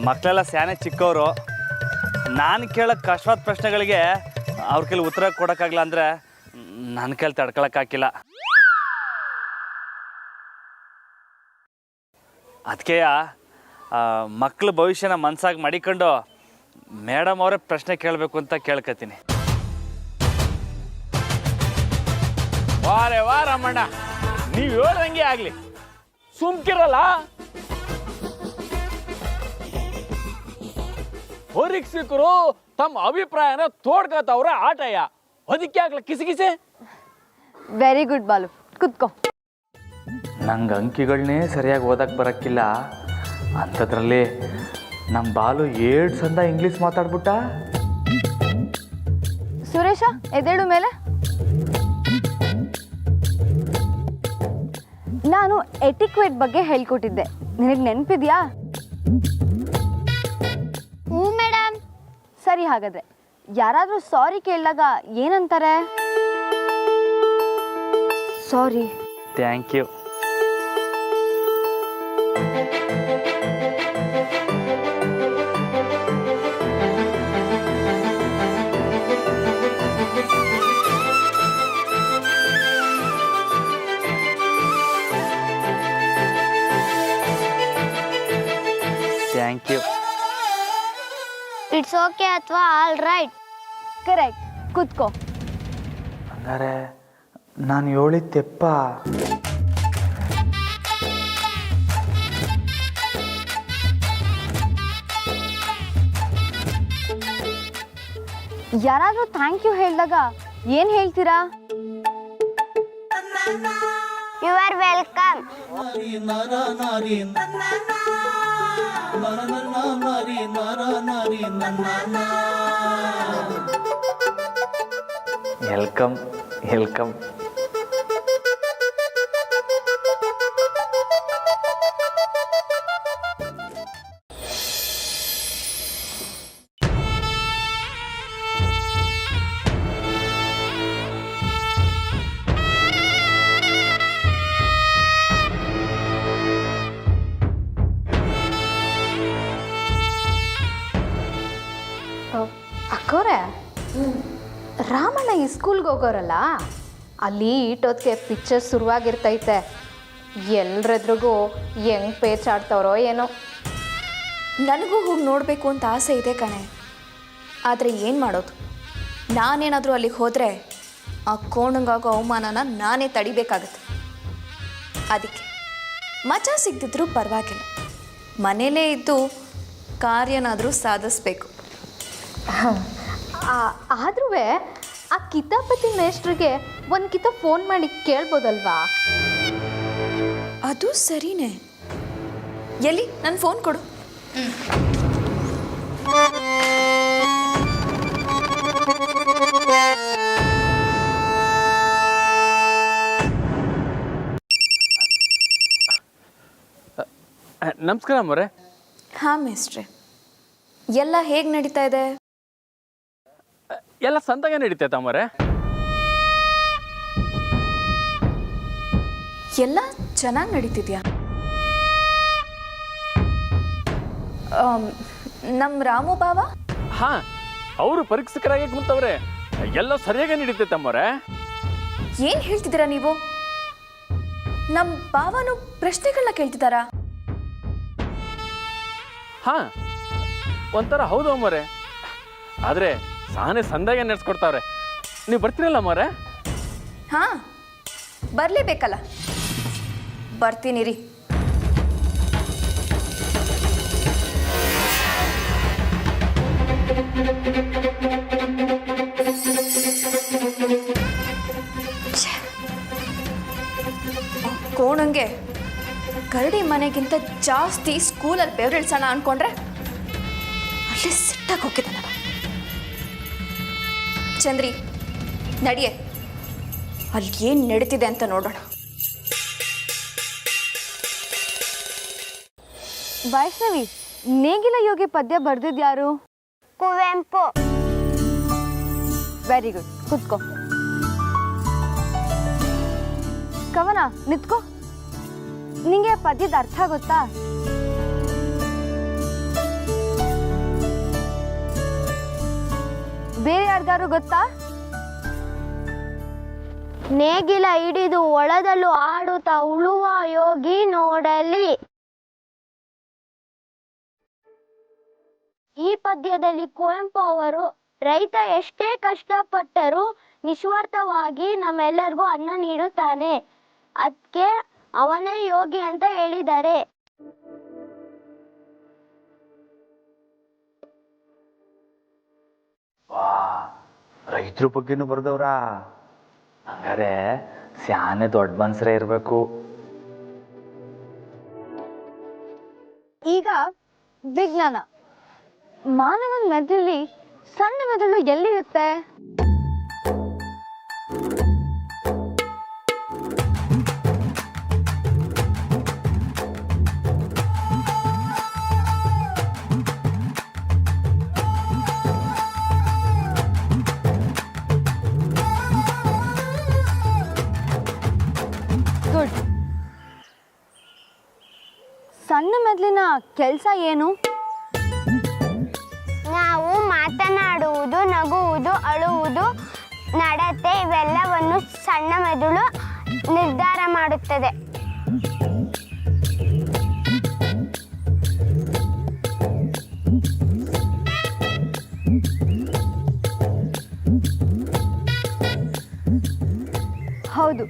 ಮಕ್ಕಳೆಲ್ಲ ಸ್ಯಾನೆ ಚಿಕ್ಕವರು. ನಾನು ಕೇಳೋ ಕಷ್ಟವಾದ ಪ್ರಶ್ನೆಗಳಿಗೆ ಅವ್ರ ಕೈಲಿ ಉತ್ತರ ಕೊಡೋಕ್ಕಾಗಲ್ಲ ಅಂದರೆ ನನ್ನ ಕೈಲಿ ತಡ್ಕೊಳಕ್ಕಾಗಿಲ್ಲ. ಅದಕ್ಕೆ ಮಕ್ಕಳ ಭವಿಷ್ಯನ ಮನಸ್ಸಾಗಿ ಮಾಡಿಕೊಂಡು ಮೇಡಮ್ ಅವರೇ ಪ್ರಶ್ನೆ ಕೇಳಬೇಕು ಅಂತ ಕೇಳ್ಕೊತೀನಿ. ವಾರೇ ವಾ ರಮಣ್ಣ, ನೀವು ಹೇಳ್ದಂಗೆ ಆಗಲಿ, ಸುಮ್ಕಿರಲ್ಲ. ಪರೀಕ್ಷಕರು ತಮ್ಮ ಅಭಿಪ್ರಾಯನ ತೋಡ್ಕೋತವ್ರೆ ಆಟಯ್ಯ, ಅದಕ್ಕೆ ಆಗ್ಲ ಕಿಸಿಕಿಸಿ. ವೆರಿ ಗುಡ್ ಬಾಲು, ಕುತ್ಕೋ. ನಂಗೆ ಅಂಕಿಗಳನ್ನೇ ಸರಿಯಾಗಿ ಓದಕ್ಕೆ ಬರೋಕ್ಕಿಲ್ಲ, ಅಂಥದ್ರಲ್ಲಿ ನಮ್ಮ ಬಾಲು 2 ಸಂದ ಇಂಗ್ಲೀಷ್ ಮಾತಾಡ್ಬಿಟ್ಟ. ಸುರೇಶ ಎದ್ದೇಳು ಮೇಲೆ. ನಾನು ಎಟಿಕ್ವೇಟ್ ಬಗ್ಗೆ ಹೇಳ್ಕೊಟ್ಟಿದ್ದೆ, ನಿನಗೆ ನೆನಪಿದ್ಯಾ? ಹ್ಞೂ ಮೇಡಮ್. ಸರಿ, ಹಾಗಾದ್ರೆ ಯಾರಾದರೂ ಸಾರಿ ಕೇಳಿದಾಗ ಏನಂತಾರೆ? Sorry. Thank you. Thank you. It's okay ಅಥವಾ ಆಲ್ ರೈಟ್? ಕರೆಕ್ಟ್, ಕುತ್ಕೋ. ಹಂಗಾರೆ ನಾನು ಹೇಳಿದ್ದೆಪ್ಪ. ಯಾರಾದರೂ ಥ್ಯಾಂಕ್ ಯು ಹೇಳಿದಾಗ ಏನು ಹೇಳ್ತೀರಾ? You are welcome. Welcome welcome. ಅಕ್ಕೋರೆ, ರಾಮಣ್ಣ ಈ ಸ್ಕೂಲ್ಗೆ ಹೋಗೋರಲ್ಲ, ಅಲ್ಲಿ ಈಟೋದ್ಗೆ ಪಿಕ್ಚರ್ ಶುರುವಾಗಿರ್ತೈತೆ. ಎಲ್ರೆದ್ರಿಗೂ ಹೆಂಗೆ ಪೇಚಾಡ್ತವ್ರೋ ಏನೋ. ನನಗೂ ಹೋಗಿ ನೋಡಬೇಕು ಅಂತ ಆಸೆ ಇದೆ ಕಣೆ, ಆದರೆ ಏನು ಮಾಡೋದು? ನಾನೇನಾದರೂ ಅಲ್ಲಿಗೆ ಹೋದರೆ ಆ ಕೋಣಂಗಾಗೋ ಅವಮಾನನ ನಾನೇ ತಡಿಬೇಕಾಗತ್ತೆ. ಅದಕ್ಕೆ ಮಜಾ ಸಿಗ್ದಿದ್ರೂ ಪರವಾಗಿಲ್ಲ, ಮನೇಲೇ ಇದ್ದು ಕಾರ್ಯನಾದರೂ ಸಾಧಿಸ್ಬೇಕು. ಆದ್ರೂ ಆ ಕಿತಾಪತಿ ಮೇಷ್ಟ್ರಿಗೆ ಒಂದು ಕಿತ ಫೋನ್ ಮಾಡಿ ಕೇಳ್ಬೋದಲ್ವಾ? ಅದು ಸರಿನೇ. ಎಲ್ಲಿ ನನ್ನ ಫೋನ್ ಕೊಡು. ನಮಸ್ಕಾರ ಅಮ್ಮರೇ. ಹಾಂ ಮೇಸ್ಟ್ರೆ, ಎಲ್ಲ ಹೇಗೆ ನಡೀತಾ ಇದೆ? ಎಲ್ಲ ಸಂತಾಗ ನಡೀತೈತೆ ಅಮ್ಮರೇ. ಎಲ್ಲ ಚೆನ್ನಾಗಿ ನಡೀತಿದ್ಯಾ? ನಮ್ಮ ರಾಮು ಬಾವ? ಹಾಂ, ಅವರು ಪರೀಕ್ಷಕರಾಗಿ ಕುಂತವ್ರೆ. ಎಲ್ಲ ಸರಿಯಾಗಿ ನಡೀತೈತೆ ಅಮ್ಮರೇ. ಏನು ಹೇಳ್ತಿದ್ದೀರಾ ನೀವು? ನಮ್ಮ ಬಾವನು ಪ್ರಶ್ನೆಗಳನ್ನ ಕೇಳ್ತಿದ್ದಾರಾ? ಹಾಂ, ಒಂಥರ ಹೌದು ಅಮ್ಮರೇ, ಆದರೆ ಸಾನೆ ಸಂದಾಗೆ ನಡೆಸ್ಕೊಡ್ತಾವ್ರೆ. ನೀವು ಬರ್ತೀರಲ್ಲ ಅಮ್ಮರೇ? ಹಾಂ, ಬರಲೇಬೇಕಲ್ಲ. ಬರ್ತೀನಿ ರೀ. ಕೋಣಂಗೆ ಕರಡಿ ಮನೆಗಿಂತ ಜಾಸ್ತಿ ಸ್ಕೂಲಲ್ಲಿ ಬೆವರಿಳ್ಸೋಣ ಅನ್ಕೊಂಡ್ರೆ ಅಲ್ಲೇ ಸಿಟ್ಟಾಗಿ ಹೋಗಿದ್ದಾನ. ಚಂದ್ರಿ, ನಡಿಯೆ, ಅಲ್ಲಿ ಏನು ನಡೀತಿದೆ ಅಂತ ನೋಡೋಣ. ವೈಷ್ಣವಿ, ನೇಗಿಲ ಯೋಗಿ ಪದ್ಯ ಬರ್ದಿದ್ಯಾರು? ಕುವೆಂಪು. ವೆರಿ ಗುಡ್, ಕುತ್ಕೋ. ಕವನ ನಿತ್ಕೋ. ನಿಂಗೆ ಪದ್ಯದ ಅರ್ಥ ಗೊತ್ತಾ? ಬೇರೆ ಯಾರಿಗಾರು ಗೊತ್ತಾ? ನೇಗಿಲ ಹಿಡಿದು ಹೊಲದಲ್ಲೂ ಆಡುತ್ತಾ ಉಳುವ ಯೋಗಿ ನೋಡಲಿ. ಈ ಪದ್ಯದಲ್ಲಿ ಕುವೆಂಪು ಅವರು ರೈತ ಎಷ್ಟೇ ಕಷ್ಟಪಟ್ಟರೂ ನಿಸ್ವಾರ್ಥವಾಗಿ ನಮ್ಮೆಲ್ಲರಿಗೂ ಅನ್ನ ನೀಡುತ್ತಾನೆ, ಅದಕ್ಕೆ ಅವನೇ ಯೋಗಿ ಅಂತ ಹೇಳಿದ್ದಾರೆ. ರೈತರ ಬಗ್ಗೆನೂ ಬರ್ದವ್ರ? ಹಂಗಾರೆ ಸ್ಯಾನೆ ದೊಡ್ಡ ಮನ್ಸರೇ ಇರಬೇಕು. ಈಗ ವಿಜ್ಞಾನ. ಮಾನವನ ಮೆದುಳಲ್ಲಿ ಸಣ್ಣ ಮೆದುಳು ಎಲ್ಲಿರುತ್ತೆ? ಗುಡ್. ಸಣ್ಣ ಮೆದುಳಿನ ಕೆಲಸ ಏನು? ನಾವು ಮಾತನಾಡುವುದು, ನಗುವುದು, ಅಳುವುದು, ನಡತೆ ಇವೆಲ್ಲವನ್ನು ಸಣ್ಣ ಮೆದುಳು ನಿರ್ಧಾರ ಮಾಡುತ್ತದೆ. ಹೌದು,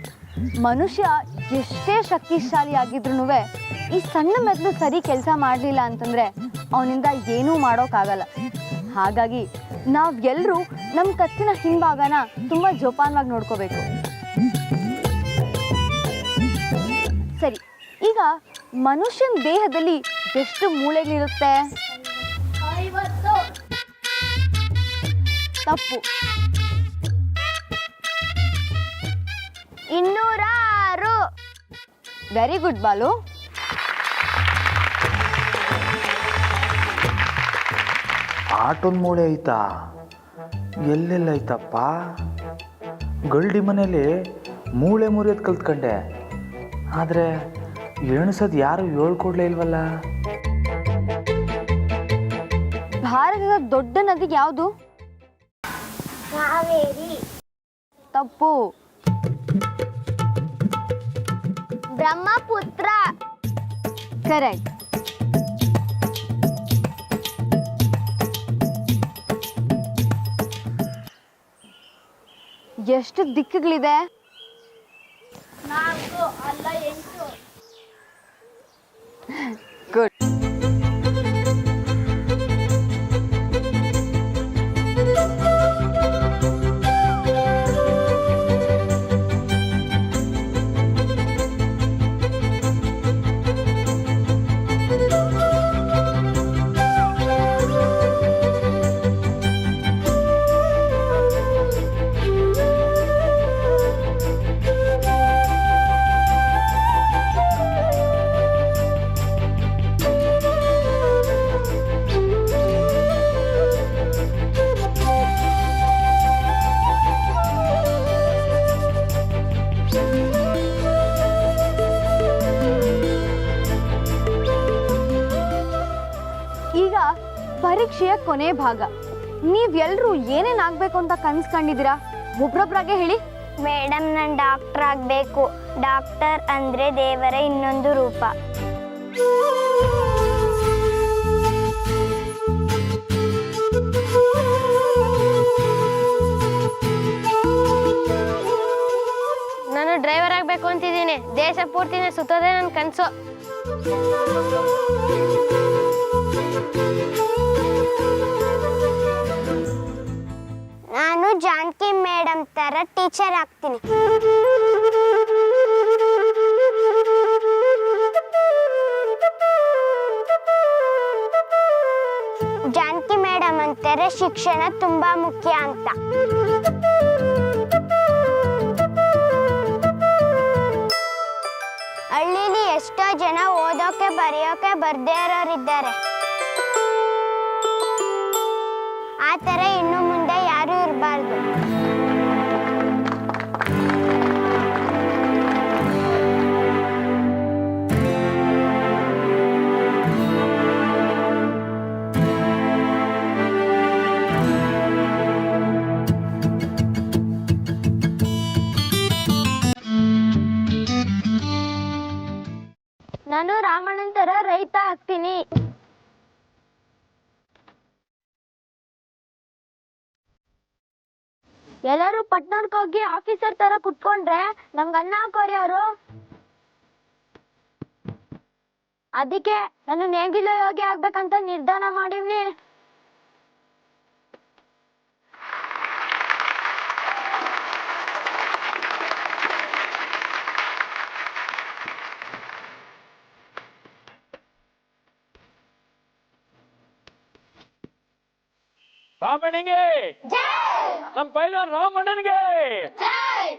ಮನುಷ್ಯ ಎಷ್ಟೇ ಶಕ್ತಿಶಾಲಿ ಆಗಿದ್ರು ಈ ಸಣ್ಣ ಮೆದುಳು ಸರಿ ಕೆಲಸ ಮಾಡಲಿಲ್ಲ ಅಂತಂದ್ರೆ ಅವನಿಂದ ಏನೂ ಮಾಡೋಕ್ಕಾಗಲ್ಲ. ಹಾಗಾಗಿ ನಾವೆಲ್ಲರೂ ನಮ್ಮ ಕತ್ತಿನ ಹಿಂಭಾಗನ ತುಂಬ ಜೋಪಾನವಾಗಿ ನೋಡ್ಕೋಬೇಕು. ಸರಿ, ಈಗ ಮನುಷ್ಯನ ದೇಹದಲ್ಲಿ ಎಷ್ಟು ಮೂಳೆಗಳಿರುತ್ತೆ? 50. ತಪ್ಪು. 206. Very good Balu. ಆಟೊಂದು ಮೂಳೆ ಐತಾ? ಎಲ್ಲೆಲ್ಲ ಐತಪ್ಪ? ಗಲ್ಡಿ ಮನೇಲಿ ಮೂಳೆ ಮುರಿಯೋದು ಕಲ್ತ್ಕೊಂಡೆ, ಆದರೆ ಎಣಿಸೋದು ಯಾರು ಹೇಳ್ಕೊಡ್ಲೇ ಇಲ್ವಲ್ಲ. ಭಾರತದ ದೊಡ್ಡ ನದಿ ಯಾವುದು? ಕಾವೇರಿ. ತಪ್ಪು. ಬ್ರಹ್ಮಪುತ್ರ. ಕರೆಕ್ಟ್. ಎಷ್ಟು ದಿಕ್ಕುಗಳಿದೆ? 4 ಅಲ್ಲ 8. ಗುಡ್. ಈಗ ಪರೀಕ್ಷೆಯ ಕೊನೆ ಭಾಗ. ನೀವೆಲ್ಲರೂ ಏನೇನಾಗಬೇಕು ಅಂತ ಕನ್ಸ್ಕೊಂಡಿದ್ದೀರಾ? ಒಬ್ರೊಬ್ರಾಗೆ ಹೇಳಿ. ಮೇಡಮ್, ನಾನು ಡಾಕ್ಟರ್ ಆಗಬೇಕು. ಡಾಕ್ಟರ್ ಅಂದರೆ ದೇವರ ಇನ್ನೊಂದು ರೂಪ. ನಾನು ಡ್ರೈವರ್ ಆಗಬೇಕು ಅಂತಿದ್ದೀನಿ. ದೇಶ ಪೂರ್ತಿನ ಸುತ್ತೋದೇ ನನ್ನ ಕನಸು. ನಾನು ಜಾನಕಿ ಮೇಡಮ್ ತರ ಟೀಚರ್ ಆಗ್ತೀನಿ. ಜಾನಕಿ ಮೇಡಮ್ ಅಂತಾರೆ ಶಿಕ್ಷಣ ತುಂಬಾ ಮುಖ್ಯ ಅಂತ. ಹಳ್ಳಿಲಿ ಎಷ್ಟೋ ಜನ ಓದೋಕೆ ಬರೆಯೋಕೆ ಬರ್ದೇ ಇರೋರಿದ್ದಾರೆ. ಆ ಥರ ಇನ್ನು ಮುಂದೆ ಯಾರೂ ಇರಬಾರ್ದು. ಎಲ್ಲರೂ ಪಟ್ನಕ್ಕೆ ಹೋಗಿ ಆಫೀಸರ್ ತರ ಕುತ್ಕೊಂಡ್ರೆ ನಮ್ಗೆ ಅನ್ನ ಹಾಕೋರು ಯಾರು? ಅದಕ್ಕೆ ನಾನು ನೇಗಿಲ ಯೋಗಿ ಆಗ್ಬೇಕಂತ ನಿರ್ಧಾರ ಮಾಡಿವ್ನಿ. ರಾಮಣ್ಣನಿಗೆ ನಮ್ಮ ಪೈಲ್ವಾನ್ ರಾಮಣ್ಣನಿಗೆ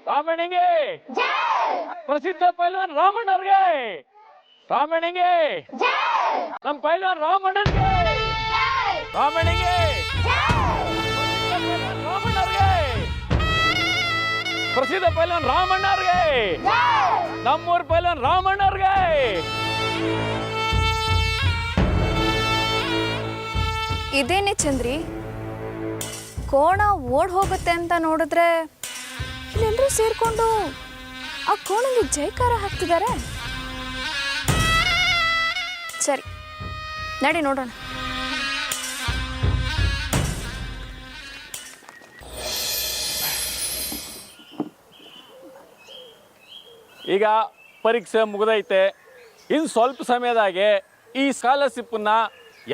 ರಾಮಣ್ಣನಿಗೆ ಪ್ರಸಿದ್ಧ ಪೈಲ್ವಾನ್ ರಾಮಣ್ಣವ್ರಿಗೆ ರಾಮಣ್ಣನಿಗೆ ನಮ್ಮ ಪೈಲ್ವಾನ್ ರಾಮಣ್ಣನಿಗೆ ರಾಮಣ್ಣನಿಗೆ ರಾಮಣ್ಣವ್ರಿಗೆ ಪ್ರಸಿದ್ಧ ಪೈಲ್ವಾನ್ ರಾಮಣ್ಣವ್ರಿಗೆ ನಮ್ಮೂರ ಪೈಲ್ವಾನ್ ರಾಮಣ್ಣವ್ರಿಗೆ. ಇದೇನೆ ಚಂದ್ರಿ, ಕೋಣ ಓಡ್ ಹೋಗುತ್ತೆ ಅಂತ ನೋಡಿದ್ರೆ ಇಲ್ಲೆಲ್ಲರೂ ಸೇರ್ಕೊಂಡು ಆ ಕೋಣಗೆ ಜೈಕಾರ ಹಾಕ್ತಿದ್ದಾರೆ. ಸರಿ ನಡಿ ನೋಡೋಣ. ಈಗ ಪರೀಕ್ಷೆ ಮುಗಿದೈತೆ. ಇನ್ನು ಸ್ವಲ್ಪ ಸಮಯದಾಗೆ ಈ ಸ್ಕಾಲರ್ಶಿಪ್ಪನ್ನ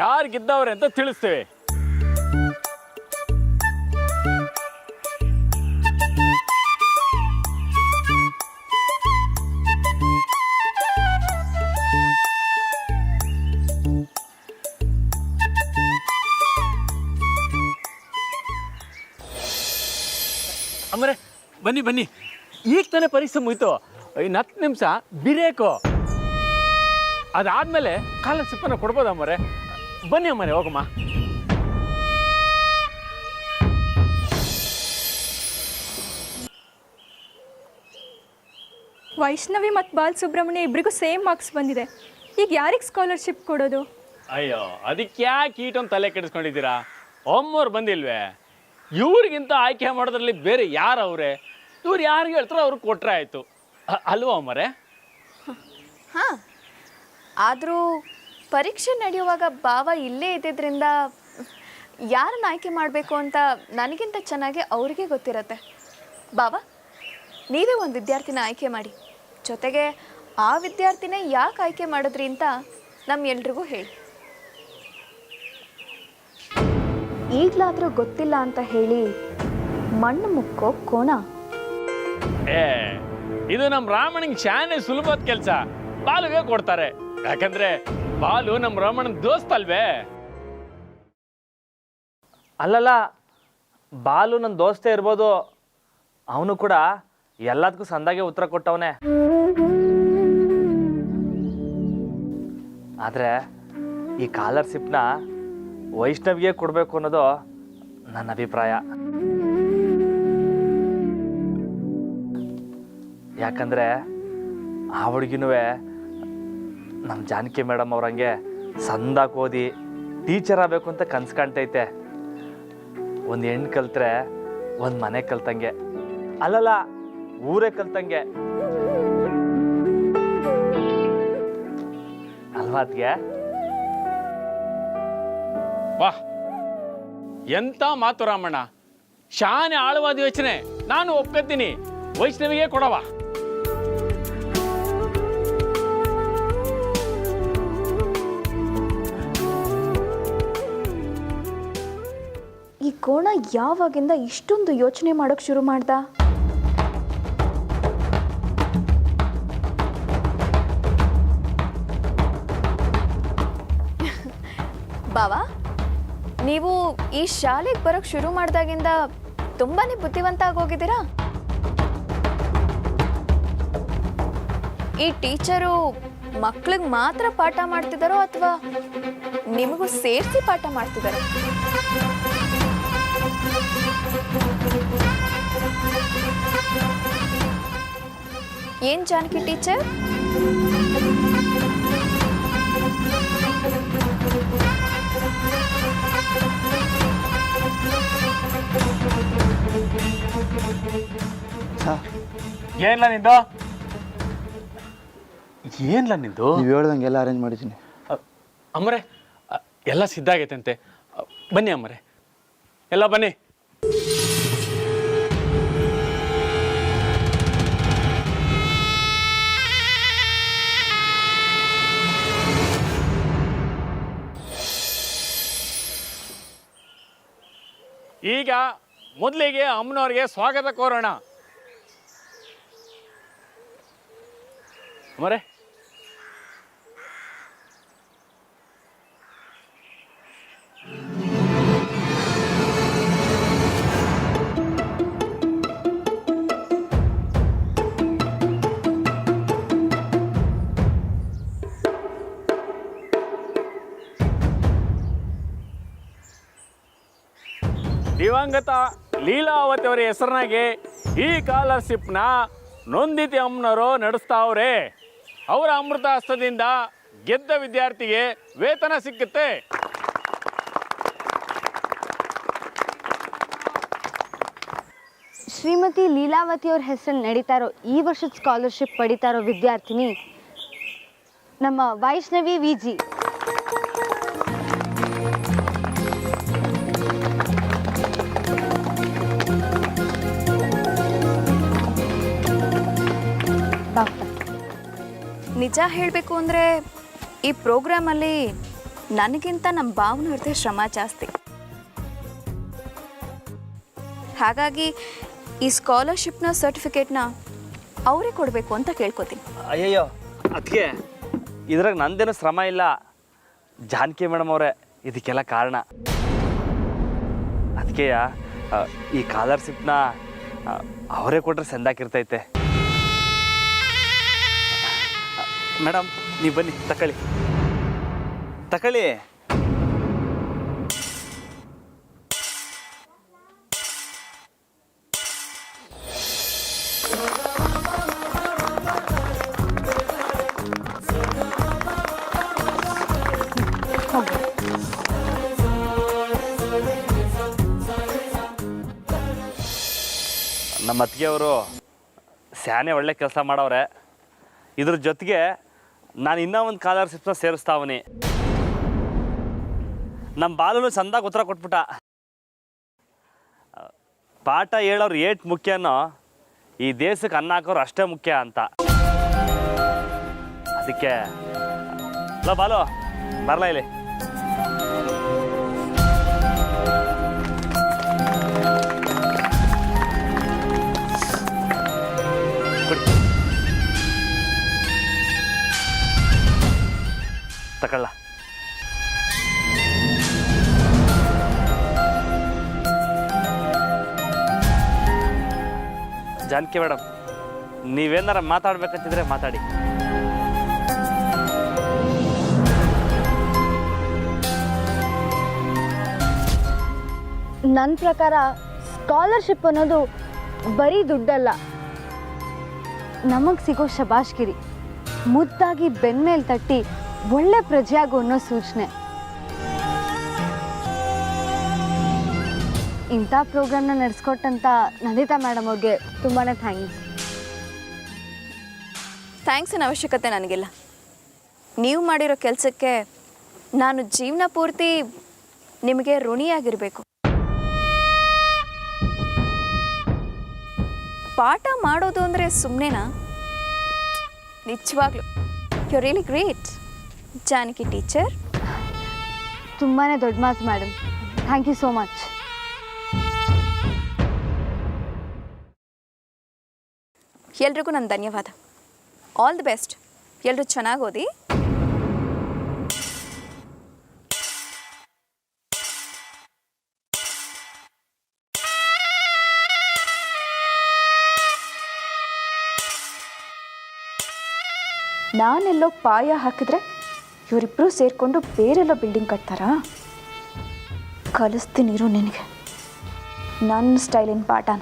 ಯಾರು ಗೆದ್ದವ್ರೆ ಅಂತ ತಿಳಿಸ್ತೇವೆ. ಅಮ್ಮರೇ ಬನ್ನಿ ಬನ್ನಿ, ಈಗ ತಾನೇ ಪರೀಕ್ಷೆ ಮುಗಿತು. ಇನ್ನು 10 ನಿಮಿಷ ಬಿರೇಕು, ಅದಾದ್ಮೇಲೆ ಸ್ಕಾಲರ್ಶಿಪ್ಪನ್ನು ಕೊಡ್ಬೋದ ಅಮ್ಮರೇ? ಬನ್ನಿ ಅಮ್ಮರೇ ಹೋಗಮ್ಮ. ವೈಷ್ಣವಿ ಮತ್ತು ಬಾಲಸುಬ್ರಹ್ಮಣ್ಯ ಇಬ್ಬರಿಗೂ ಸೇಮ್ ಮಾರ್ಕ್ಸ್ ಬಂದಿದೆ. ಈಗ ಯಾರಿಗೆ ಸ್ಕಾಲರ್ಶಿಪ್ ಕೊಡೋದು? ಅಯ್ಯೋ, ಅದಕ್ಕೆ ಯಾಕೆ ಈಟೊಂದು ತಲೆ ಕೆಡಿಸ್ಕೊಂಡಿದ್ದೀರಾ? ಒಮ್ಮವ್ರು ಬಂದಿಲ್ವೇ? ಇವ್ರಿಗಿಂತ ಆಯ್ಕೆ ಮಾಡೋದ್ರಲ್ಲಿ ಬೇರೆ ಯಾರು ಅವರೇ? ಇವ್ರು ಯಾರಿಗೆ ಹೇಳ್ತಾರೋ ಅವ್ರಿಗೆ ಕೊಟ್ಟರೆ ಆಯಿತು ಅಲ್ವಾ ಅಮ್ಮರೇ? ಹಾಂ, ಆದರೂ ಪರೀಕ್ಷೆ ನಡೆಯುವಾಗ ಭಾವ ಇಲ್ಲೇ ಇದ್ದಿದ್ದರಿಂದ ಯಾರನ್ನ ಆಯ್ಕೆ ಮಾಡಬೇಕು ಅಂತ ನನಗಿಂತ ಚೆನ್ನಾಗಿ ಅವ್ರಿಗೆ ಗೊತ್ತಿರತ್ತೆ. ಭಾವ, ನೀವೇ ಒಂದು ವಿದ್ಯಾರ್ಥಿನ ಆಯ್ಕೆ ಮಾಡಿ, ಜೊತೆಗೆ ಆ ವಿದ್ಯಾರ್ಥಿನೇ ಯಾಕೆ ಆಯ್ಕೆ ಮಾಡಿದ್ರಿ ಅಂತ ನಮ್ಮೆಲ್ರಿಗೂ ಹೇಳಿ. ಈಗಲಾದರೂ ಗೊತ್ತಿಲ್ಲ ಅಂತ ಹೇಳಿ ಮಣ್ಣು ಮುಕ್ಕೋ ಕೋಣ. ಇದು ನಮ್ಮ ರಾಮಣ್ಣಂಗೆ ಶಾನೆ ಸುಲಭದ ಕೆಲಸ. ಬಾಲುಗೆ ಕೊಡ್ತಾರೆ, ಯಾಕಂದ್ರೆ ಬಾಲು ನಮ್ಮ ರಾಮಣ್ಣನ ದೋಸ್ತ ಅಲ್ವೇ? ಅಲ್ಲಲ್ಲ, ಬಾಲು ನನ್ನ ದೋಸ್ತೆ ಇರ್ಬೋದು, ಅವನು ಕೂಡ ಎಲ್ಲದಕ್ಕೂ ಸಂದಾಗೆ ಉತ್ತರ ಕೊಟ್ಟವನೇ. ಆದರೆ ಈ ಸ್ಕಾಲರ್ಶಿಪ್ನ ವೈಷ್ಣವಿಗೆ ಕೊಡಬೇಕು ಅನ್ನೋದು ನನ್ನ ಅಭಿಪ್ರಾಯ. ಯಾಕಂದರೆ ಆ ಹುಡುಗಿನೂ ನಮ್ಮ ಜಾನಕಿ ಮೇಡಮ್ ಅವ್ರಂಗೆ ಸಂದಾಗಿ ಓದಿ ಟೀಚರ್ ಆಗಬೇಕು ಅಂತ ಕನ್ಸು ಕಾಣ್ತೈತೆ. ಒಂದು ಹೆಣ್ಣು ಕಲ್ತ್ರೆ ಒಂದು ಮನೆ ಕಲ್ತಂಗೆ, ಅಲ್ಲಲ್ಲ ಊರೇ ಕಲ್ತಂಗೆ ಅಲ್ವಾ ಅದ್ಗೆ? ವಾಹ್, ಎಂತ ಮಾತು ರಾಮಣ್ಣ! ಶಾನೆ ಆಳವಾದ ಯೋಚನೆ. ನಾನು ಒಪ್ಕೊತೀನಿ, ವೈಷ್ಣವಿಗೆ ಕೊಡವ. ಈ ಕೋಣ ಯಾವಾಗಿಂದ ಇಷ್ಟೊಂದು ಯೋಚನೆ ಮಾಡೋಕೆ ಶುರು ಮಾಡ್ದ? ಬಾವಾ, ನೀವು ಈ ಶಾಲೆಗೆ ಬರೋಕ್ಕೆ ಶುರು ಮಾಡಿದಾಗಿಂದ ತುಂಬಾನೇ ಬುದ್ಧಿವಂತ ಆಗೋಗಿದ್ದೀರಾ. ಈ ಟೀಚರು ಮಕ್ಳಿಗೆ ಮಾತ್ರ ಪಾಠ ಮಾಡ್ತಿದ್ದಾರೋ ಅಥವಾ ನಿಮಗೂ ಸೇರಿಸಿ ಪಾಠ ಮಾಡ್ತಿದ್ದಾರೋ? ಏನ್ ಜಾನಕಿ ಟೀಚರ್, ಏನ್ಲ ನಿಂದು? ಏನ್ಲ ನಿಂದು? ನೀವು ಹೇಳ್ದಂಗೆ ಎಲ್ಲ ಅರೇಂಜ್ ಮಾಡಿದ್ದೀನಿ. ಅಮ್ಮರೇ, ಎಲ್ಲ ಸಿದ್ಧ ಆಗೈತಂತೆ. ಬನ್ನಿ ಅಮ್ಮರೇ, ಎಲ್ಲ ಬನ್ನಿ. ಈಗ ಮೊದಲಿಗೆ ಅಮ್ಮನವ್ರಿಗೆ ಸ್ವಾಗತ ಕೋರೋಣ. ಅಮ್ಮರೇ, ದಿವಂಗತ ಲೀಲಾವತಿ ಅವರ ಹೆಸರಿನಾಗೆ ಈ ಸ್ಕಾಲರ್ಶಿಪ್ನ ನೊಂದಿತಿ ಅಮ್ಮನವರು ನಡೆಸ್ತಾವ್ರೆ. ಅವರ ಅಮೃತ ಹಸ್ತದಿಂದ ಗೆದ್ದ ವಿದ್ಯಾರ್ಥಿಗೆ ವೇತನ ಸಿಕ್ಕುತ್ತೆ. ಶ್ರೀಮತಿ ಲೀಲಾವತಿ ಅವ್ರ ಹೆಸರಲ್ಲಿ ನಡೀತಾ ಇರೋ ಈ ವರ್ಷದ ಸ್ಕಾಲರ್ಶಿಪ್ ಪಡಿತಾ ಇರೋ ವಿದ್ಯಾರ್ಥಿನಿ ನಮ್ಮ ವೈಷ್ಣವಿ ವಿಜಿ. ನಿಜ ಹೇಳಬೇಕು ಅಂದರೆ ಈ ಪ್ರೋಗ್ರಾಮಲ್ಲಿ ನನಗಿಂತ ನಮ್ಮ ಭಾವನವ್ರದ್ದೇ ಶ್ರಮ ಜಾಸ್ತಿ. ಹಾಗಾಗಿ ಈ ಸ್ಕಾಲರ್ಶಿಪ್ನ ಸರ್ಟಿಫಿಕೇಟ್ನ ಅವರೇ ಕೊಡಬೇಕು ಅಂತ ಕೇಳ್ಕೊತೀನಿ. ಅಯ್ಯಯ್ಯೋ ಅದಕ್ಕೆ ಇದ್ರಾಗ ನಂದೇನು ಶ್ರಮ ಇಲ್ಲ, ಜಾನಕಿ ಮೇಡಮ್ ಅವರೇ ಇದಕ್ಕೆಲ್ಲ ಕಾರಣ. ಅದಕ್ಕೆ ಈ ಸ್ಕಾಲರ್ಶಿಪ್ನ ಅವರೇ ಕೊಟ್ಟರೆ ಸಂದಾಕಿರ್ತೈತೆ. ಮೇಡಮ್ ನೀವು ಬನ್ನಿ, ತಕೊಳ್ಳಿ. ನಮ್ಮ ಅತ್ತಿಗೆಯವರು ಸ್ಯಾನೆ ಒಳ್ಳೆ ಕೆಲಸ ಮಾಡವ್ರೆ. ಇದ್ರ ಜೊತೆಗೆ ನಾನು ಇನ್ನೂ ಒಂದು ಸ್ಕಾಲರ್ಶಿಪ್ನ ಸೇರಿಸ್ತಾವನಿ. ನಮ್ಮ ಬಾಲನು ಚಂದಾಗಿ ಉತ್ತರ ಕೊಟ್ಬಿಟ್ಟ. ಪಾಠ ಹೇಳೋರು ಏಟ್ ಮುಖ್ಯನೋ ಈ ದೇಶಕ್ಕೆ ಅನ್ನ ಹಾಕೋರು ಅಷ್ಟೇ ಮುಖ್ಯ ಅಂತ. ಅದಕ್ಕೆ ಅಲ್ಲ ಬಾಲು ಬರಲ ಇಲ್ಲಿ. ತಗೊಳ್ಳ. ಜಾನಕಿ ಮೇಡಮ್, ನೀವೇನಾರ ಮಾತಾಡ್ಬೇಕಂತಿದ್ರೆ ಮಾತಾಡಿ. ನನ್ನ ಪ್ರಕಾರ ಸ್ಕಾಲರ್ಶಿಪ್ ಅನ್ನೋದು ಬರೀ ದುಡ್ಡಲ್ಲ, ನಮಗೆ ಸಿಗೋ ಶಬಾಷ್ಗಿರಿ, ಮುದ್ದಾಗಿ ಬೆನ್ಮೇಲೆ ತಟ್ಟಿ ಒಳ್ಳೆ ಪ್ರಜೆಯಾಗು ಅನ್ನೋ ಸೂಚನೆ. ಇಂಥ ಪ್ರೋಗ್ರಾಮ್ನ ನಡೆಸ್ಕೊಟ್ಟಂತ ನಂದಿತಾ ಮೇಡಮ್ ಅವ್ರಿಗೆ ತುಂಬಾ ಥ್ಯಾಂಕ್ಸ್. ಥ್ಯಾಂಕ್ಸಿನ ಅವಶ್ಯಕತೆ ನನಗಿಲ್ಲ. ನೀವು ಮಾಡಿರೋ ಕೆಲಸಕ್ಕೆ ನಾನು ಜೀವನ ಪೂರ್ತಿ ನಿಮಗೆ ಋಣಿಯಾಗಿರಬೇಕು. ಪಾಠ ಮಾಡೋದು ಅಂದರೆ ಸುಮ್ಮನೆನಾ? ನಿಜವಾಗ್ಲೂ you really great Janaki teacher. ತುಂಬಾ ದೊಡ್ಡ ಮಾತು madam, thank you so much. ಎಲ್ರಿಗೂ ನನ್ನ ಧನ್ಯವಾದ. All the best. ಎಲ್ಲರೂ ಚೆನ್ನಾಗಿ ಓದಿ. ನಾನೆಲ್ಲೋ ಪಾಯ ಹಾಕಿದ್ರೆ ಇವರಿಬ್ಬರು ಸೇರಿಕೊಂಡು ಬೇರೆಲ್ಲೋ ಬಿಲ್ಡಿಂಗ್ ಕಟ್ತಾರಾ? ಕಲಿಸ್ತೀನಿರು ನಿನಗೆ ನನ್ನ ಸ್ಟೈಲಿನ ಪಾಠನ.